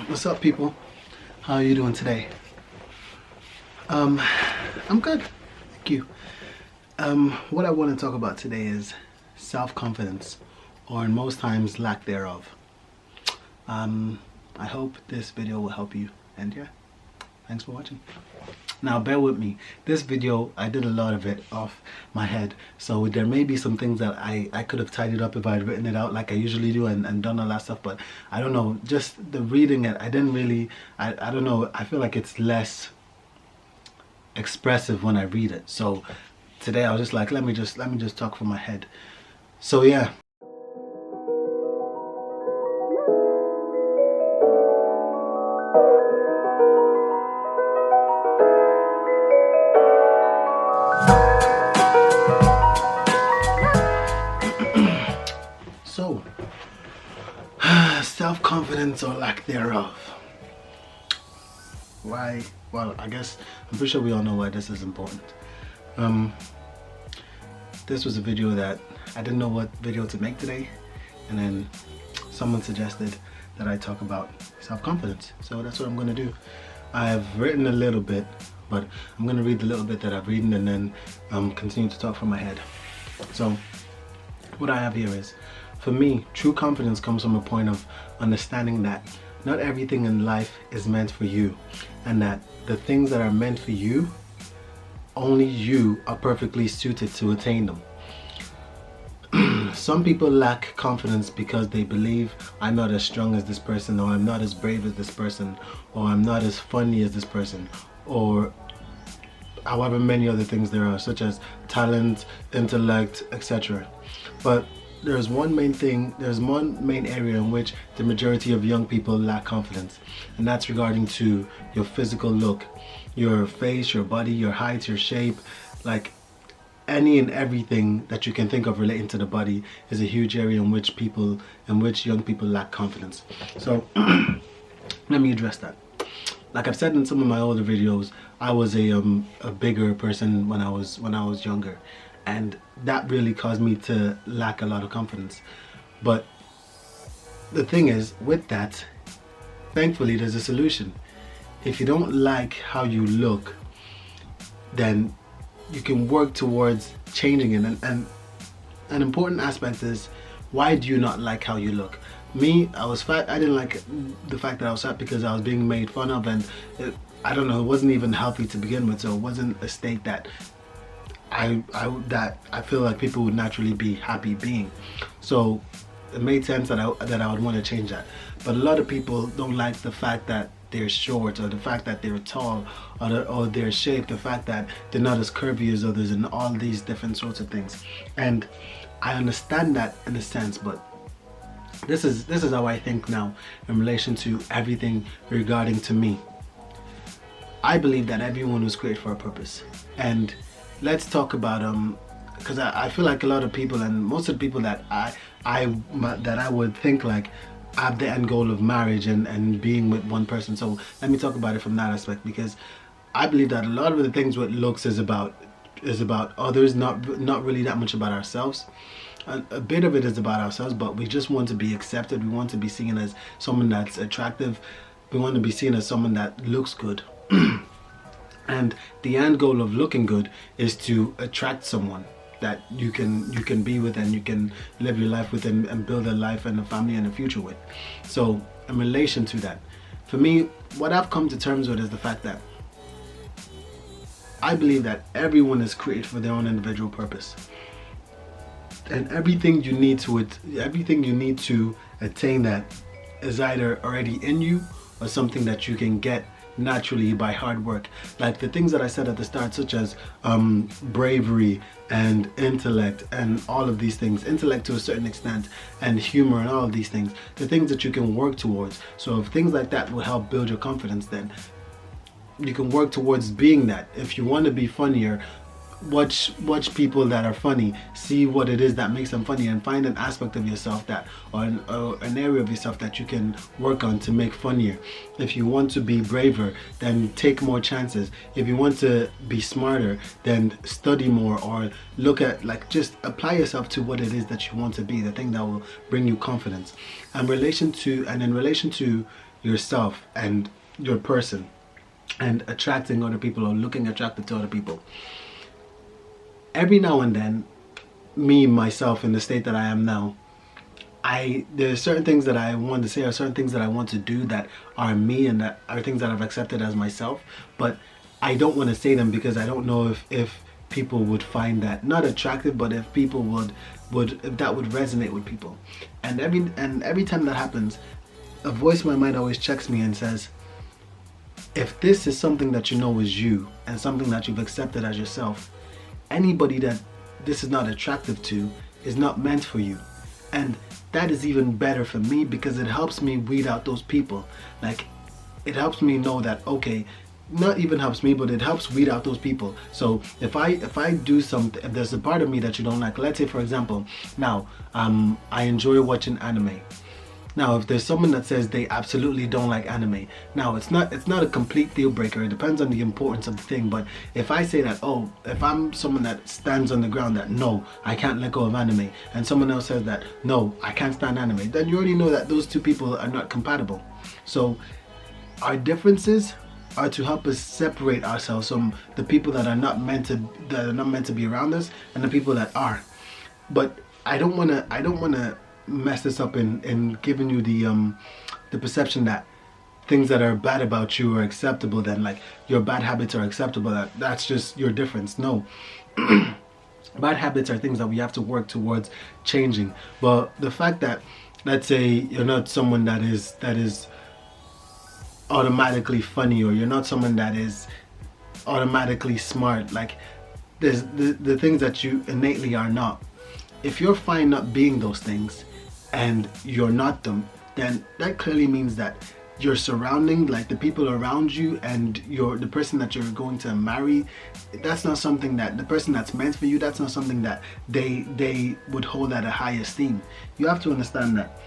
What's up, people? How are you doing today? I'm good, thank you. What I want to talk about today is self-confidence, or in most times lack thereof. I hope this video will help you, and yeah, thanks for watching. Now bear with me, this video I did a lot of it off my head, so there may be some things that I could have tidied up if I had written it out like I usually do and done all that stuff, but I don't know, just the reading it, I didn't really, I don't know, I feel like it's less expressive when I read it. So today I was just like, let me just talk from my head. So yeah. So, self-confidence or lack thereof. Why? Well, I guess I'm pretty sure we all know why this is important. This was a video that I didn't know what video to make today, and then someone suggested that I talk about self-confidence. So that's what I'm going to do. I've written a little bit, but I'm going to read the little bit that I've written and then continue to talk from my head. So what I have here is, for me, true confidence comes from a point of understanding that not everything in life is meant for you, and that the things that are meant for you, only you are perfectly suited to attain them. Some people lack confidence because they believe, I'm not as strong as this person, or I'm not as brave as this person, or I'm not as funny as this person, or however many other things there are, such as talent, intellect, etc. But there's one main area in which the majority of young people lack confidence, and that's regarding to your physical look, your face, your body, your height, your shape. Like any and everything that you can think of relating to the body is a huge area in which young people lack confidence. So let me address that. Like I've said in some of my older videos, I was a bigger person when I was younger, and that really caused me to lack a lot of confidence. But the thing is, with that, thankfully there's a solution. If you don't like how you look, then you can work towards changing it. And an important aspect is, why do you not like how you look? Me, I was fat. I didn't like the fact that I was fat because I was being made fun of, and I don't know, it wasn't even healthy to begin with, so it wasn't a state that I feel like people would naturally be happy being. So it made sense that I would want to change that. But a lot of people don't like the fact that they're short, or the fact that they're tall, or their shape, the fact that they're not as curvy as others, and all these different sorts of things. And I understand that in a sense, but this is how I think now in relation to everything regarding to me. I believe that everyone was created for a purpose, and let's talk about because I feel like a lot of people, and most of the people that I would think like, have the end goal of marriage and being with one person. So let me talk about it from that aspect, because I believe that a lot of the things with looks is about others, not really that much about ourselves. A bit of it is about ourselves, but we just want to be accepted. We want to be seen as someone that's attractive. We want to be seen as someone that looks good. And the end goal of looking good is to attract someone that you can be with, and you can live your life with, and build a life and a family and a future with. So in relation to that, for me, what I've come to terms with is the fact that I believe that everyone is created for their own individual purpose, and everything you need to attain that is either already in you or something that you can get naturally by hard work. Like the things that I said at the start, such as bravery and intellect and all of these things, intellect to a certain extent, and humor and all of these things, the things that you can work towards. So if things like that will help build your confidence, then you can work towards being that. If you want to be funnier, watch people that are funny, see what it is that makes them funny, and find an aspect of yourself that, or an area of yourself that you can work on to make funnier. If you want to be braver, then take more chances. If you want to be smarter, then study more, or look at, like, just apply yourself to what it is that you want to be, the thing that will bring you confidence. And in relation to yourself and your person and attracting other people or looking attracted to other people, every now and then, me myself in the state that I am now, there's certain things that I want to say or certain things that I want to do that are me and that are things that I've accepted as myself, but I don't want to say them because I don't know if people would find that not attractive, but if people if that would resonate with people. And every time that happens, a voice in my mind always checks me and says, if this is something that you know is you and something that you've accepted as yourself, anybody that this is not attractive to is not meant for you. And that is even better for me because it helps me weed out those people. Like, it helps me know that, okay, not even helps me, but it helps weed out those people. So if I do something, if there's a part of me that you don't like, let's say for example, now I enjoy watching anime. Now, if there's someone that says they absolutely don't like anime, now it's not a complete deal breaker. It depends on the importance of the thing. But if I say that, oh, if I'm someone that stands on the ground that no, I can't let go of anime, and someone else says that no, I can't stand anime, then you already know that those two people are not compatible. So our differences are to help us separate ourselves from the people that are not meant to be around us and the people that are. But I don't wanna mess this up in giving you the perception that things that are bad about you are acceptable, then like your bad habits are acceptable, that's just your difference. No. Bad habits are things that we have to work towards changing. But the fact that, let's say you're not someone that is automatically funny, or you're not someone that is automatically smart, like there's the things that you innately are not. If you're fine not being those things and you're not them, then that clearly means that your surrounding, like the people around you and the person that you're going to marry, that's not something that the person that's meant for you, that's not something that they would hold at a high esteem. You have to understand that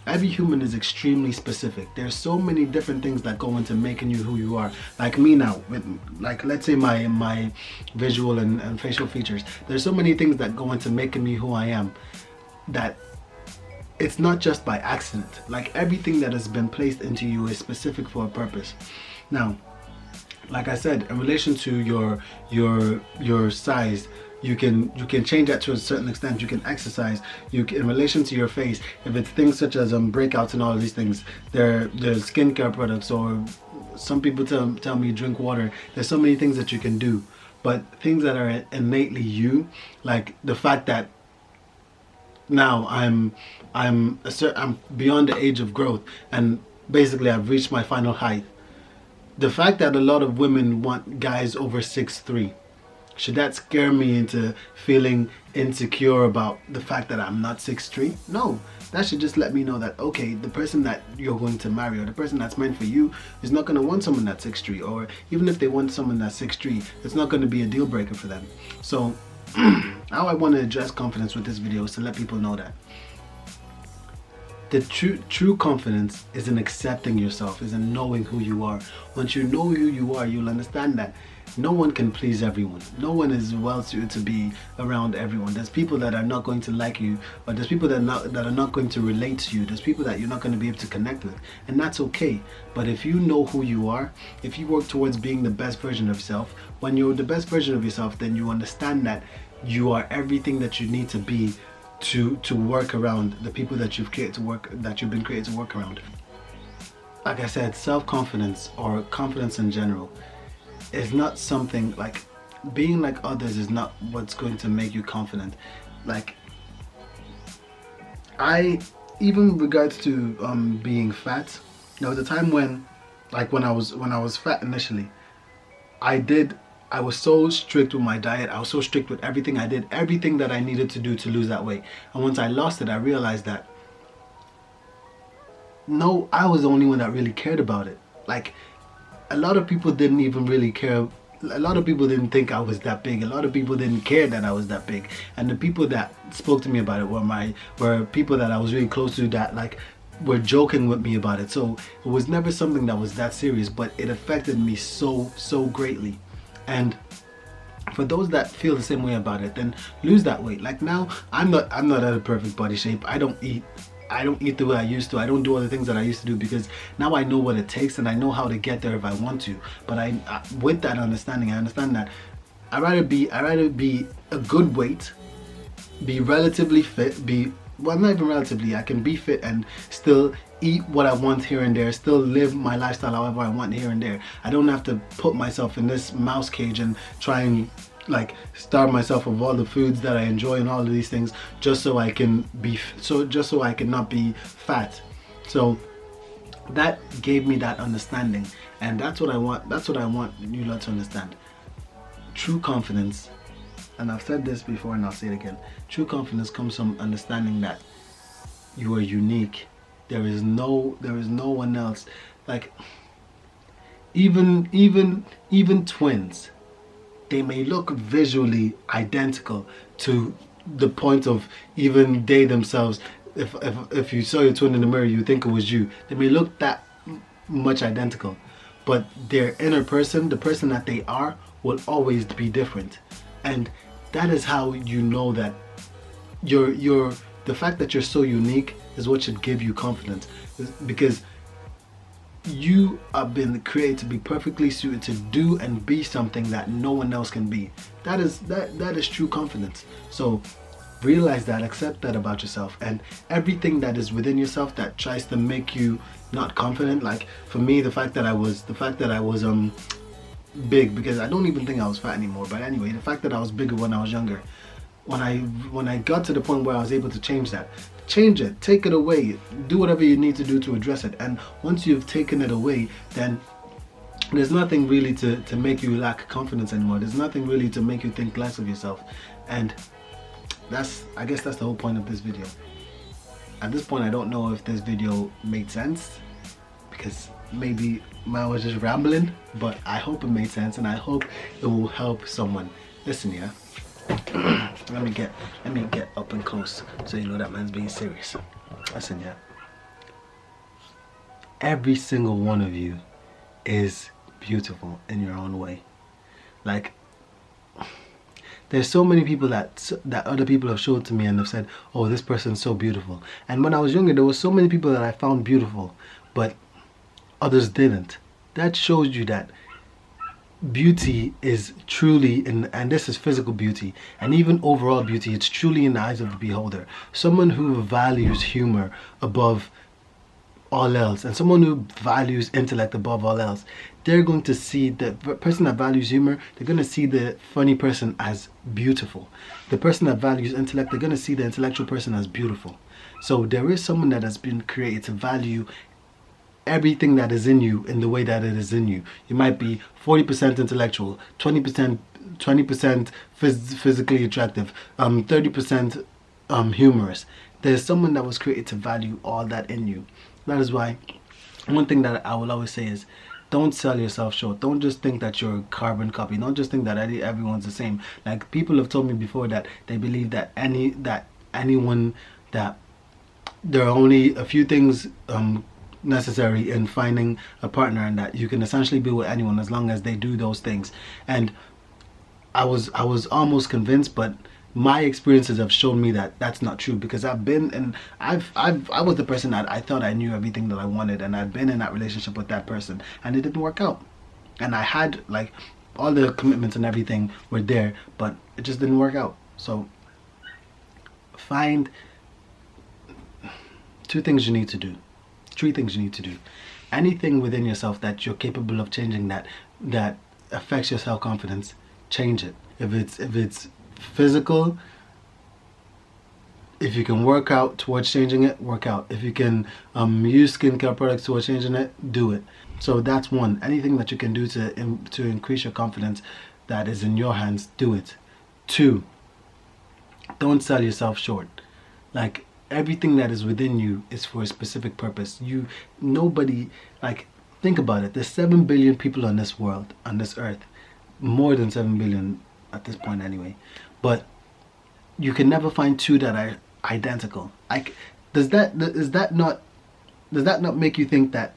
every human is extremely specific. There's so many different things that go into making you who you are. Like me now, with, like, let's say my visual and facial features, there's so many things that go into making me who I am that it's not just by accident. Like, everything that has been placed into you is specific for a purpose. Now, like I said, in relation to your size, you can change that to a certain extent. You can exercise. In relation to your face, if it's things such as breakouts and all of these things, there's skincare products, or some people tell me drink water. There's so many things that you can do, but things that are innately you, like the fact that now I'm beyond the age of growth, and basically I've reached my final height. The fact that a lot of women want guys over 6'3", should that scare me into feeling insecure about the fact that I'm not 6'3"? No, that should just let me know that, okay, the person that you're going to marry or the person that's meant for you is not going to want someone that's 6'3", or even if they want someone that's 6'3", it's not going to be a deal breaker for them. So how I want to address confidence with this video is to let people know that the true confidence is in accepting yourself, is in knowing who you are. Once you know who you are, you'll understand that no one can please everyone. No one is well suited to be around everyone. There's people that are not going to like you, or there's people that are not going to relate to you. There's people that you're not going to be able to connect with, and that's okay. But if you know who you are, if you work towards being the best version of yourself, when you're the best version of yourself, then you understand that you are everything that you need to be to work around the people that you've been created to work around. Like I said, self-confidence, or confidence in general, is not something like being like others is not what's going to make you confident. Like, even regards to being fat, there was a time when I was fat initially, I was so strict with my diet. I was so strict with everything. I did everything that I needed to do to lose that weight. And once I lost it, I realized that no, I was the only one that really cared about it. Like, a lot of people didn't even really care. A lot of people didn't think I was that big. A lot of people didn't care that I was that big. And the people that spoke to me about it were people that I was really close to, that like were joking with me about it. So it was never something that was that serious, but it affected me so greatly. And for those that feel the same way about it, then lose that weight. Like, now I'm not at a perfect body shape. I don't eat I don't eat the way I used to. I don't do all the things that I used to do, because now I know what it takes and I know how to get there if I want to. But with that understanding, I understand that I'd rather be a good weight, be relatively fit, well, not even relatively, I can be fit and still eat what I want here and there, still live my lifestyle however I want here and there. I don't have to put myself in this mouse cage and try and like starve myself of all the foods that I enjoy and all of these things just so I can just so I can not be fat. So that gave me that understanding, and that's what I want you lot to understand. True confidence, and I've said this before and I'll say it again, true confidence comes from understanding that you are unique. There is no one else. Like even twins, they may look visually identical to the point of even they themselves, if you saw your twin in the mirror, you think it was you. They may look that much identical, but their inner person, the person that they are, will always be different. And that is how you know that the fact that you're so unique is what should give you confidence, because you have been created to be perfectly suited to do and be something that no one else can be. That is true confidence. So realize that, accept that about yourself, and everything that is within yourself that tries to make you not confident. Like for me, the fact that I was big, because I don't even think I was fat anymore, but anyway, the fact that I was bigger when I was younger, when I got to the point where I was able to change that, change it, take it away, do whatever you need to do to address it. And once you've taken it away, then there's nothing really to make you lack confidence anymore. There's nothing really to make you think less of yourself. And I guess that's the whole point of this video. At this point, I don't know if this video made sense, because maybe I was just rambling, but I hope it made sense and I hope it will help someone. Listen, yeah. let me get up and close so you know that man's being serious. Listen, yeah. Every single one of you is beautiful in your own way. Like, there's so many people that other people have showed to me and have said, oh, this person's so beautiful. And when I was younger, there was so many people that I found beautiful, but others didn't. That shows you that beauty is truly and this is physical beauty, and even overall beauty, it's truly in the eyes of the beholder. Someone who values humor above all else, and someone who values intellect above all else, they're going to see the person that values humor, they're going to see the funny person as beautiful. The person that values intellect, they're going to see the intellectual person as beautiful. So there is someone that has been created to value everything that is in you in the way that it is in you. You might be 40% intellectual, 20% physically attractive, 30% humorous. There's someone that was created to value all that in you. That is why one thing that I will always say is, don't sell yourself short. Don't just think that you're a carbon copy. Don't just think that everyone's the same. Like, people have told me before that they believe that anyone, that there are only a few things necessary in finding a partner, and that you can essentially be with anyone as long as they do those things. And I was almost convinced, but my experiences have shown me that that's not true, because I was the person that I thought I knew everything that I wanted, and I'd been in that relationship with that person and it didn't work out. And I had, like, all the commitments and everything were there, but it just didn't work out. So find three things you need to do. Anything within yourself that you're capable of changing that affects your self-confidence, change it. If it's physical, if you can work out towards changing it, work out. If you can use skincare products towards changing it, do it. So that's one. Anything that you can do to increase your confidence that is in your hands, do it. Two, don't sell yourself short. Like, everything that is within you is for a specific purpose. Nobody, like, think about it. There's 7 billion people on this world, on this earth. More than 7 billion at this point anyway. But you can never find two that are identical. Like, does that not make you think that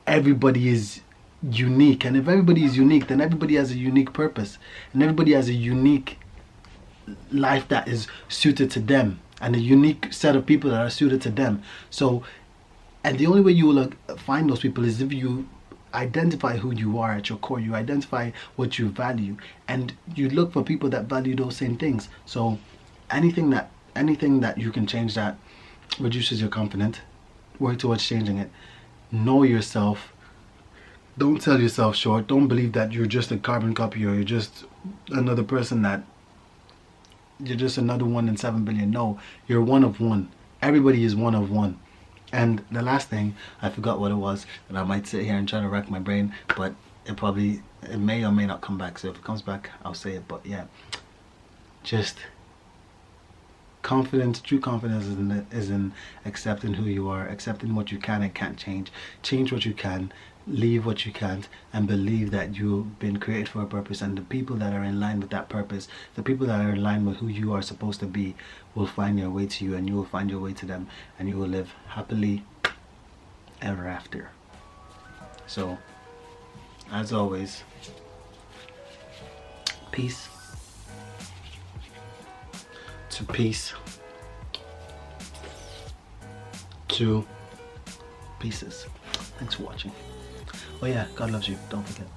everybody is unique? And if everybody is unique, then everybody has a unique purpose, and everybody has a unique life that is suited to them and a unique set of people that are suited to them. So, and the only way you will find those people is if you identify who you are at your core, you identify what you value, and you look for people that value those same things. So anything that you can change that reduces your confidence, work towards changing it. Know yourself. Don't sell yourself short. Don't believe that you're just a carbon copy, or you're just another person, that you're just another 1 in 7 billion. No, you're one of one. Everybody is one of one. And the last thing, I forgot what it was, and I might sit here and try to rack my brain, but it may or may not come back. So if it comes back, I'll say it. But yeah, just confidence. True confidence is in accepting who you are, accepting what you can and can't change, change what you can, leave what you can't, and believe that you've been created for a purpose, and the people that are in line with that purpose, the people that are in line with who you are supposed to be, will find their way to you, and you will find your way to them, and you will live happily ever after. So, as always, peace to peace to pieces. Thanks for watching. Oh yeah, God loves you. Don't forget.